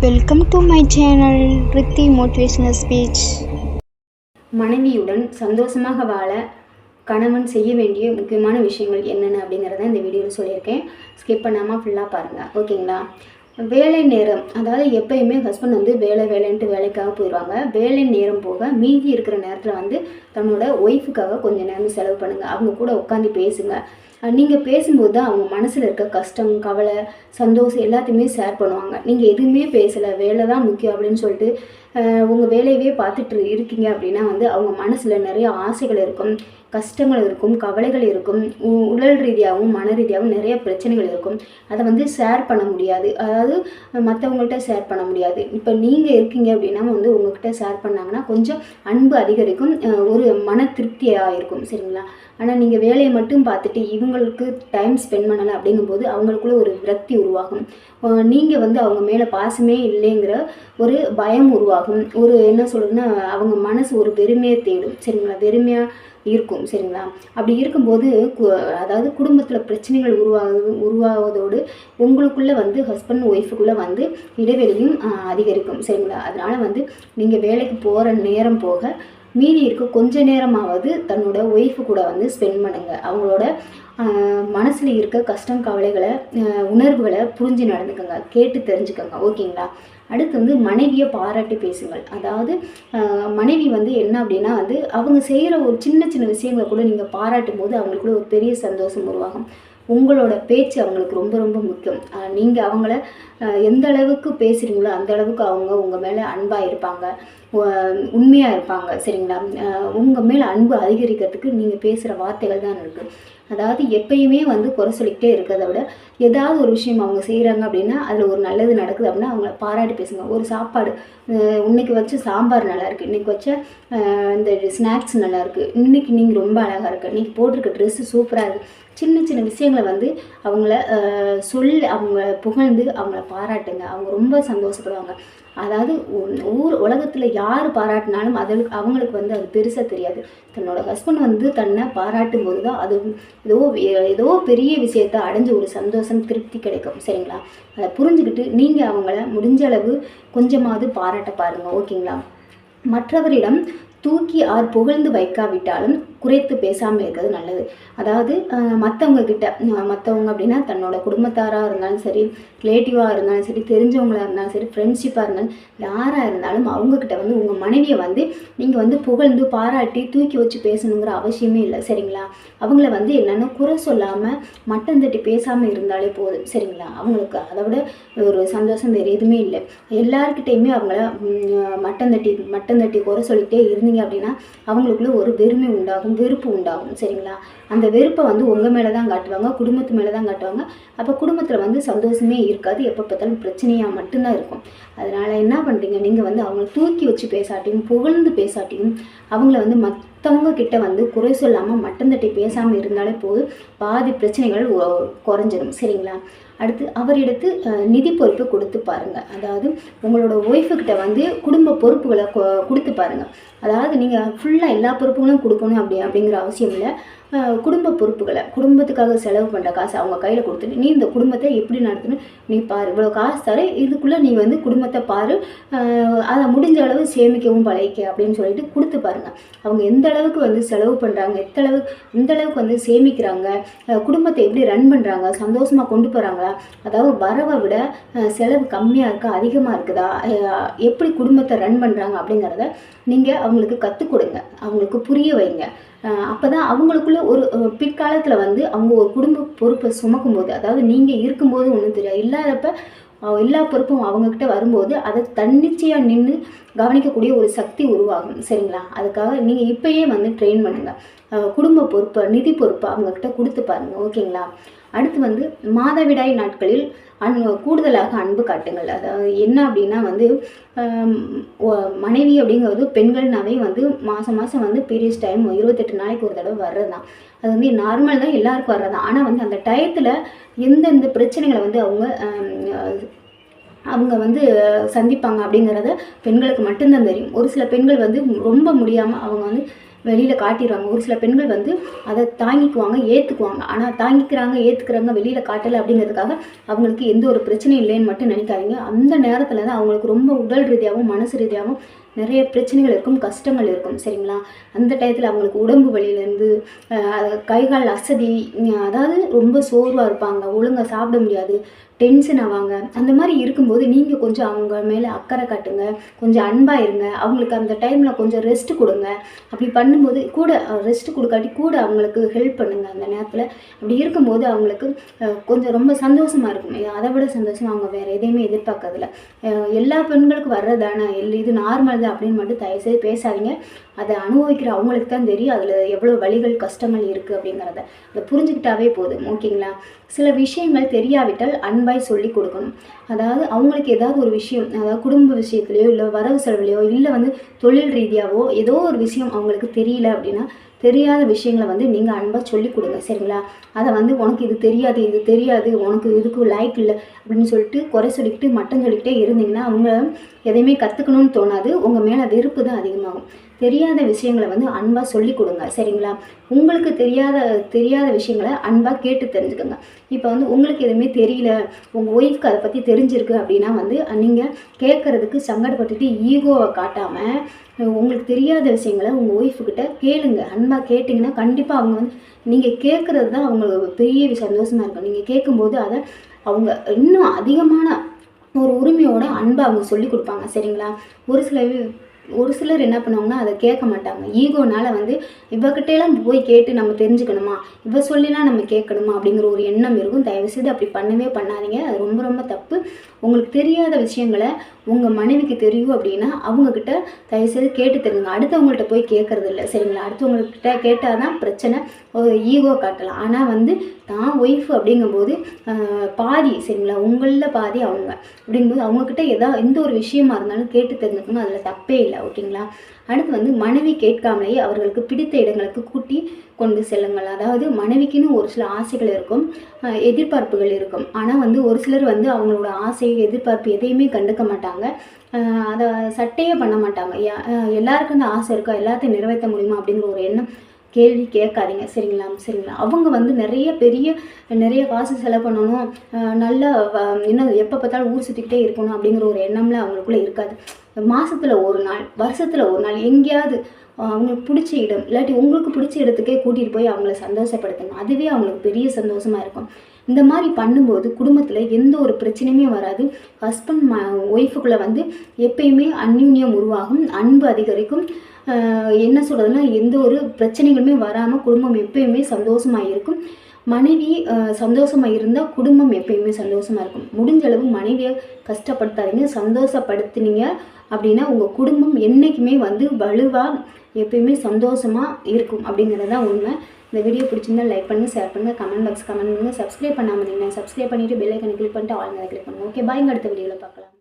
Welcome to my channel Riddhi motivational speech. மனைவியுடன் சந்தோஷமாக வாழ கணவன் செய்ய வேண்டிய முக்கியமான விஷயங்கள் என்னென்ன அப்படிங்கிறத இந்த வீடியோவில் சொல்லியிருக்கேன். ஸ்கிப் பண்ணாமல் ஃபுல்லாக பாருங்கள், ஓகேங்களா? வேலை நேரம், அதாவது எப்பயுமே ஹஸ்பண்ட் வந்து வேலைன்ட்டு வேலைக்காக போயிடுவாங்க. வேலை நேரம் போக மீதி இருக்கிற நேரத்தில் தன்னோட ஒய்ஃபுக்காக கொஞ்சம் நேரம் செலவு பண்ணுங்கள். அவங்க கூட உட்காந்து பேசுங்க. நீங்கள் பேசும்போது தான் அவங்க மனசில் இருக்க கஷ்டம், கவலை, சந்தோஷம் எல்லாத்தையுமே ஷேர் பண்ணுவாங்க. நீங்கள் எதுவுமே பேசலை, வேலை தான் முக்கியம் அப்படின்னு சொல்லிட்டு உங்கள் வேலையவே பார்த்துட்டு இருக்கீங்க அப்படின்னா அவங்க மனசில் நிறைய ஆசைகள் இருக்கும், கஷ்டங்கள் இருக்கும், கவலைகள் இருக்கும், உடல் ரீதியாகவும் மன ரீதியாகவும் நிறைய பிரச்சனைகள் இருக்கும். அதை ஷேர் பண்ண முடியாது, அதாவது மற்றவங்கள்ட்ட ஷேர் பண்ண முடியாது. இப்போ நீங்கள் இருக்கீங்க அப்படின்னா உங்கள்கிட்ட ஷேர் பண்ணாங்கன்னா கொஞ்சம் அன்பு அதிகரிக்கும், ஒரு மன திருப்தியாக இருக்கும், சரிங்களா? ஆனால் நீங்கள் வேலையை மட்டும் பார்த்துட்டு இவங்களுக்கு டைம் ஸ்பெண்ட் பண்ணலை அப்படிங்கும்போது அவங்களுக்குள்ள ஒரு விரக்தி உருவாகும். நீங்கள் அவங்க மேலே பாசமே இல்லைங்கிற ஒரு பயம் உருவாகும். ஒரு என்ன சொல்கிறதுன்னா அவங்க மனசு ஒரு வெறுமையை தேடும், சரிங்களா? வெறுமையாக இருக்கும், சரிங்களா? அப்படி இருக்கும்போது அதாவது குடும்பத்தில் பிரச்சனைகள் உருவாவதோடு உங்களுக்குள்ளே ஹஸ்பண்ட் ஒய்ஃபுக்குள்ளே இடைவெளியும் அதிகரிக்கும், சரிங்களா? அதனால் நீங்கள் வேலைக்கு போகிற நேரம் போக மீதி இருக்க கொஞ்ச நேரமாவது தன்னோட ஒய்ஃபு கூட ஸ்பெண்ட் பண்ணுங்கள். அவங்களோட மனசில் இருக்க கஷ்டம், கவலைகளை, உணர்வுகளை புரிஞ்சு நடந்துக்கோங்க, கேட்டு தெரிஞ்சுக்கோங்க, ஓகேங்களா? அடுத்து மனைவியை பாராட்டி பேசுங்கள். அதாவது மனைவி என்ன அப்படின்னா அவங்க செய்கிற ஒரு சின்ன சின்ன விஷயங்களை கூட நீங்கள் பாராட்டும் போது அவங்களுக்குள்ள ஒரு பெரிய சந்தோஷம் உருவாகும். உங்களோட பேச்சு அவங்களுக்கு ரொம்ப ரொம்ப முக்கியம். நீங்கள் அவங்கள எந்த அளவுக்கு பேசுகிறீங்களோ அந்த அளவுக்கு அவங்க உங்கள் மேலே அன்பாக இருப்பாங்க, உண்மையாக இருப்பாங்க, சரிங்களா? உங்கள் மேலே அன்பு அதிகரிக்கிறதுக்கு நீங்கள் பேசுகிற வார்த்தைகள் தான் இருக்குது. அதாவது எப்பயுமே குறை சொல்லிக்கிட்டே இருக்கிறத விட ஏதாவது ஒரு விஷயம் அவங்க செய்கிறாங்க அப்படின்னா அதில் ஒரு நல்லது நடக்குது அப்படின்னா அவங்கள பாராட்டி பேசுங்க. ஒரு சாப்பாடு, இன்னைக்கு வச்ச சாம்பார் நல்லாயிருக்கு, இன்றைக்கி வச்ச இந்த ஸ்நாக்ஸ் நல்லாயிருக்கு, இன்றைக்கி நீங்கள் ரொம்ப அழகாக இருக்குது, இன்றைக்கி போட்டிருக்க ட்ரெஸ்ஸு சூப்பராக இருக்குது. சின்ன சின்ன விஷயங்களை அவங்கள அவங்க புகழ்ந்து அவங்கள பாராட்டுங்க. அவங்க ரொம்ப சந்தோஷப்படுவாங்க. அதாவது உலகத்தில் யார் பாராட்டினாலும் அவங்களுக்கு அது பெருசாக தெரியாது. தன்னோட ஹஸ்பண்ட் தன்னை பாராட்டும் போது தான் அது ஏதோ பெரிய விஷயத்த அடைஞ்ச ஒரு சந்தோஷம், திருப்தி கிடைக்கும், சரிங்களா? அதை புரிஞ்சுக்கிட்டு நீங்கள் அவங்கள முடிஞ்ச அளவு கொஞ்சமாவது பாராட்ட பாருங்கள், ஓகேங்களா? மற்றவரிடம் தூக்கி புகழ்ந்து வைக்காவிட்டாலும் குறைத்து பேசாமல் இருக்கிறது நல்லது. அதாவது மற்றவங்க அப்படின்னா தன்னோட குடும்பத்தாராக இருந்தாலும் சரி, ரிலேட்டிவாக இருந்தாலும் சரி, தெரிஞ்சவங்களாக இருந்தாலும் சரி, ஃப்ரெண்ட்ஷிப்பாக இருந்தாலும் யாராக இருந்தாலும் அவங்கக்கிட்ட உங்கள் மனைவியை நீங்கள் புகழ்ந்து பாராட்டி தூக்கி வச்சு பேசணுங்கிற அவசியமே இல்லை, சரிங்களா? அவங்கள என்னென்னா குறை சொல்லாமல் மட்டம் தட்டி பேசாமல் இருந்தாலே போதும், சரிங்களா? அவங்களுக்கு அதை விட ஒரு சந்தோஷம் வேறு எதுவுமே இல்லை. எல்லாருக்கிட்டையுமே அவங்கள மட்டம் தட்டி குறை சொல்லிகிட்டே இருந்தீங்க அப்படின்னா அவங்களுக்குள்ள ஒரு வெறுமை உண்டாகும், வெறுப்பு உண்டாகும், சரிங்களா? அந்த வெறுப்பை உங்கள் மேலே தான் காட்டுவாங்க, குடும்பத்து மேலே தான் காட்டுவாங்க. அப்போ குடும்பத்தில் சந்தோஷமே இருக்காது, எப்போ பார்த்தாலும் பிரச்சனையாக மட்டும்தான் இருக்கும். அதனால் என்ன பண்ணுறீங்க, நீங்கள் அவங்கள தூக்கி வச்சு பேசாட்டியும் புகழ்ந்து பேசாட்டியும் அவங்கள மற்றவங்க கிட்ட குறை சொல்லாமல் மட்டம் தட்டி பேசாமல் இருந்தாலே போதும், பாதி பிரச்சனைகள் குறைஞ்சிடும், சரிங்களா? அடுத்து அவரிடத்து நிதி பொறுப்பு கொடுத்து பாருங்கள். அதாவது உங்களோட ஒய்ஃபுக்கிட்ட குடும்ப பொறுப்புகளை கொடுத்து பாருங்கள். அதாவது நீங்கள் ஃபுல்லாக எல்லா பொறுப்புகளும் கொடுக்கணும் அப்படிங்கிற அவசியம் இல்லை. குடும்ப பொறுப்புகளை, குடும்பத்துக்காக செலவு பண்ணுற காசு அவங்க கையில் கொடுத்துட்டு நீ இந்த குடும்பத்தை எப்படி நடத்தணும் நீ பாரு, இவ்வளோ காசு தர, இதுக்குள்ளே நீ குடும்பத்தை பாரு, அதை முடிஞ்ச அளவு சேமிக்கவும் பழகிக்க அப்படின்னு சொல்லிட்டு கொடுத்து பாருங்கள். அவங்க எந்த அளவுக்கு செலவு பண்ணுறாங்க, எந்த அளவுக்கு சேமிக்கிறாங்க, குடும்பத்தை எப்படி ரன் பண்ணுறாங்க, சந்தோஷமாக கொண்டு போகிறாங்களா, அதாவது வரவை விட செலவு கம்மியாக இருக்கா அதிகமாக இருக்குதா, எப்படி குடும்பத்தை ரன் பண்ணுறாங்க அப்படிங்கிறத நீங்கள் அவங்களுக்கு கற்றுக் கொடுங்க, அவங்களுக்கு புரிய வைங்க. அப்போ தான் அவங்களுக்குள்ள ஒரு பிற்காலத்தில் அவங்க ஒரு குடும்ப பொறுப்பை சுமக்கும்போது, அதாவது நீங்கள் இருக்கும்போது ஒன்றும் தெரியாது, இல்லாதப்ப எல்லா பொறுப்பும் அவங்கக்கிட்ட வரும்போது அதை தன்னிச்சையாக நின்று கவனிக்கக்கூடிய ஒரு சக்தி உருவாகும், சரிங்களா? அதுக்காக நீங்கள் இப்போயே ட்ரெயின் பண்ணுங்கள். குடும்ப பொறுப்பை, நிதி பொறுப்பை அவங்கக்கிட்ட கொடுத்து பாருங்கள், ஓகேங்களா? அடுத்து மாதவிடாய் நாட்களில் கூடுதலாக அன்பு காட்டுங்கள். அதாவது என்ன அப்படின்னா மனைவி அப்படிங்கிறது பெண்கள்னாவே மாதம் பீரியட்ஸ் டைம் 28 நாளைக்கு ஒரு தடவை வர்றது தான். அது நார்மல் தான், எல்லாருக்கும் வர்றது தான். ஆனால் அந்த டயத்தில் எந்தெந்த பிரச்சனைகளை அவங்க சந்திப்பாங்க அப்படிங்கிறத பெண்களுக்கு மட்டும்தான் தெரியும். ஒரு சில பெண்கள் ரொம்ப முடியாமல் அவங்க வெளியில் காட்டிடுவாங்க. ஒரு சில பெண்கள் வந்து அதை தாங்கிக்குவாங்க, ஏற்றுக்குவாங்க. ஆனால் தாங்கிக்கிறாங்க, ஏற்றுக்கிறாங்க, வெளியில் காட்டலை அப்படிங்கிறதுக்காக அவங்களுக்கு எந்த ஒரு பிரச்சனையும் இல்லைன்னு மட்டும் நினைக்காதீங்க. அந்த நேரத்தில் தான் அவங்களுக்கு ரொம்ப உடல் ரீதியாகவும் மனசு ரீதியாகவும் நிறைய பிரச்சனைகள் இருக்கும், கஷ்டங்கள் இருக்கும். சரிங்களா? அந்த டயத்தில் அவங்களுக்கு உடம்பு வலியிலேருந்து கைகால் அசதி, அதாவது ரொம்ப சோர்வாக இருப்பாங்க, ஒழுங்காக சாப்பிட முடியாது, டென்ஷன் ஆவாங்க. அந்த மாதிரி இருக்கும்போது நீங்கள் கொஞ்சம் அவங்க மேலே அக்கறை காட்டுங்க, கொஞ்சம் அன்பாக இருங்க. அவங்களுக்கு அந்த டைமில் கொஞ்சம் ரெஸ்ட் கொடுங்க. அப்படி பண்ணும்போது கூட ரெஸ்ட் கொடுக்காட்டி கூட அவங்களுக்கு ஹெல்ப் பண்ணுங்கள் அந்த நேரத்தில். அப்படி இருக்கும்போது அவங்களுக்கு கொஞ்சம் ரொம்ப சந்தோஷமாக இருக்கும். அதை விட சந்தோஷமாக அவங்க வேறு எதையுமே எதிர்பார்க்கறதில்ல. எல்லா பெண்களுக்கும் வர்றதானே, இது நார்மல் தான் அப்படின்னு மட்டும் தயவுசெய்து பேசாதீங்க. அதை அனுபவிக்கிற அவங்களுக்கு தான் தெரியும் அதில் எவ்வளோ வலிகள் கஷ்டங்கள் இருக்குது அப்படிங்கிறத. அதை புரிஞ்சுக்கிட்டாவே போதும். ஓகேங்களா? சில விஷயங்கள் தெரியாவிட்டால் அன்பாய் சொல்லி கொடுக்கணும். அதாவது அவங்களுக்கு ஏதாவது ஒரு விஷயம், அதாவது குடும்ப விஷயத்துலையோ இல்லை வரவு செலவுலையோ இல்லை வந்து தொழில் ரீதியாகவோ ஏதோ ஒரு விஷயம் அவங்களுக்கு தெரியல அப்படின்னா தெரியாத விஷயங்களை வந்து நீங்கள் அன்பாக சொல்லி கொடுங்க. சரிங்களா? அதை வந்து உனக்கு இது தெரியாது, உனக்கு இதுக்கு லைக் இல்லை அப்படின்னு சொல்லிட்டு குறை சொல்லிக்கிட்டு மட்டம் சொல்லிக்கிட்டே இருந்தீங்கன்னா அவங்க எதையுமே கற்றுக்கணும்னு தோணாது. உங்கள் மேலே வெறுப்பு தான் அதிகமாகும். தெரியாத விஷயங்களை வந்து அன்பாக சொல்லி கொடுங்க. சரிங்களா? உங்களுக்கு தெரியாத விஷயங்களை அன்பாக கேட்டு தெரிஞ்சுக்கோங்க. இப்போ வந்து உங்களுக்கு எதுவுமே தெரியல, உங்கள் ஒய்ஃப்க்கு அதை பற்றி தெரிஞ்சிருக்கு அப்படின்னா வந்து நீங்கள் கேட்குறதுக்கு சங்கடப்பட்டுட்டு ஈகோவை காட்டாமல் உங்களுக்கு தெரியாத விஷயங்களை உங்கள் ஒய்ஃபுக்கிட்ட கேளுங்க. அன்பாக கேட்டிங்கன்னா கண்டிப்பாக அவங்க வந்து நீங்கள் கேட்குறது தான் அவங்களுக்கு பெரிய சந்தோஷமாக இருக்கும். நீங்கள் கேட்கும்போது அதை அவங்க இன்னும் அதிகமான ஒரு உரிமையோட அன்பை அவங்க சொல்லி கொடுப்பாங்க. சரிங்களா? ஒரு சிலர் என்ன பண்ணுவாங்கன்னா அதை கேட்க மாட்டாங்க. ஈகோனால வந்து இவகிட்டெல்லாம் போய் கேட்டு நம்ம தெரிஞ்சுக்கணுமா, இவ சொல்லிலாம் நம்ம கேட்கணுமா அப்படிங்கிற ஒரு எண்ணம் இருக்கும். தயவுசெய்து அப்படி பண்ணவே பண்ணாதீங்க. அது ரொம்ப ரொம்ப தப்பு. உங்களுக்கு தெரியாத விஷயங்களை உங்கள் மனைவிக்கு தெரியும் அப்படின்னா அவங்கக்கிட்ட தயவுசெய்து கேட்டு தெரிஞ்சுங்க. அடுத்தவங்கள்ட்ட போய் கேட்கறது இல்லை. சரிங்களா? அடுத்தவங்கக்கிட்ட கேட்டால் தான் பிரச்சனை, ஈகோ காட்டலாம். ஆனால் வந்து தான் ஒய்ஃப் அப்படிங்கும்போது பாதி, சரிங்களா, உங்களில் பாதி அவங்க அப்படிங்கும்போது அவங்கக்கிட்ட எந்த ஒரு விஷயமா இருந்தாலும் கேட்டு தெரிஞ்சுக்கணும். அதில் தப்பே இல்லை. ஓகேங்களா? அடுத்து வந்து மனைவி கேட்காமலேயே அவர்களுக்கு பிடித்த இடங்களுக்கு கூட்டி கொண்டு செல்லுங்கள். அதாவது மனைவிக்குன்னு ஒரு சில ஆசைகள் இருக்கும், எதிர்பார்ப்புகள் இருக்கும். ஆனால் வந்து ஒரு சிலர் வந்து அவங்களோட ஆசை எதிர்பார்ப்பு எதையுமே கண்டுக்க மாட்டாங்க, அதை சட்டையே பண்ண மாட்டாங்க. எல்லாருக்கும் அந்த ஆசை இருக்கா, எல்லாத்தையும் நிறைவேற்ற முடியுமா அப்படிங்கிற ஒரு எண்ணம் கேள்வி கேட்காதீங்க. சரிங்களா? அவங்க வந்து நிறைய காசு செலவு பண்ணணும், நல்லா இன்னும் எப்போ பார்த்தாலும் ஊர் சுற்றிக்கிட்டே இருக்கணும் அப்படிங்கிற ஒரு எண்ணம்லாம் அவங்களுக்குள்ளே இருக்காது. மாதத்தில் ஒரு நாள், வருஷத்தில் ஒரு நாள் எங்கேயாவது அவங்களுக்கு பிடிச்ச இடம் இல்லாட்டி உங்களுக்கு பிடிச்ச இடத்துக்கே கூட்டிகிட்டு போய் அவங்கள சந்தோஷப்படுத்துங்க. அதுவே அவங்களுக்கு பெரிய சந்தோஷமாக இருக்கும். இந்த மாதிரி பண்ணும்போது குடும்பத்தில் எந்த ஒரு பிரச்சனையுமே வராது. ஹஸ்பண்ட் ஒய்ஃபுக்குள்ளே வந்து எப்பயுமே அந்யூன்யம் உருவாகும், அன்பு அதிகரிக்கும். என்ன சொல்கிறதுனா எந்த ஒரு பிரச்சனைகளுமே வராமல் குடும்பம் எப்பயுமே சந்தோஷமாக இருக்கும். மனைவி சந்தோஷமாக இருந்தால் குடும்பம் எப்பயுமே சந்தோஷமாக இருக்கும். முடிஞ்ச அளவு மனைவியை கஷ்டப்படுத்தாதீங்க. சந்தோஷப்படுத்துனீங்க அப்படின்னா உங்கள் குடும்பம் என்றைக்குமே வந்து வலுவாக எப்பயுமே சந்தோஷமாக இருக்கும் அப்படிங்கிறது தான் உண்மை. இந்த வீடியோ பிடிச்சிருந்தா லைக் பண்ணுங்கள், ஷேர் பண்ணுங்கள், கமெண்ட் பாக்ஸ் கமெண்ட் பண்ணுங்கள். சப்ஸ்கிரைப் பண்ணாமல் இருந்தீங்கன்னா சப்ஸ்கிரைப் பண்ணிவிட்டு பெல் ஐக்கனை கிளிக் பண்ணிட்டு ஆல் மேலே கிளிக் பண்ணுங்கள். ஓகே, பாய்ங்க. அடுத்த வீடியோவில் பார்க்கலாம்.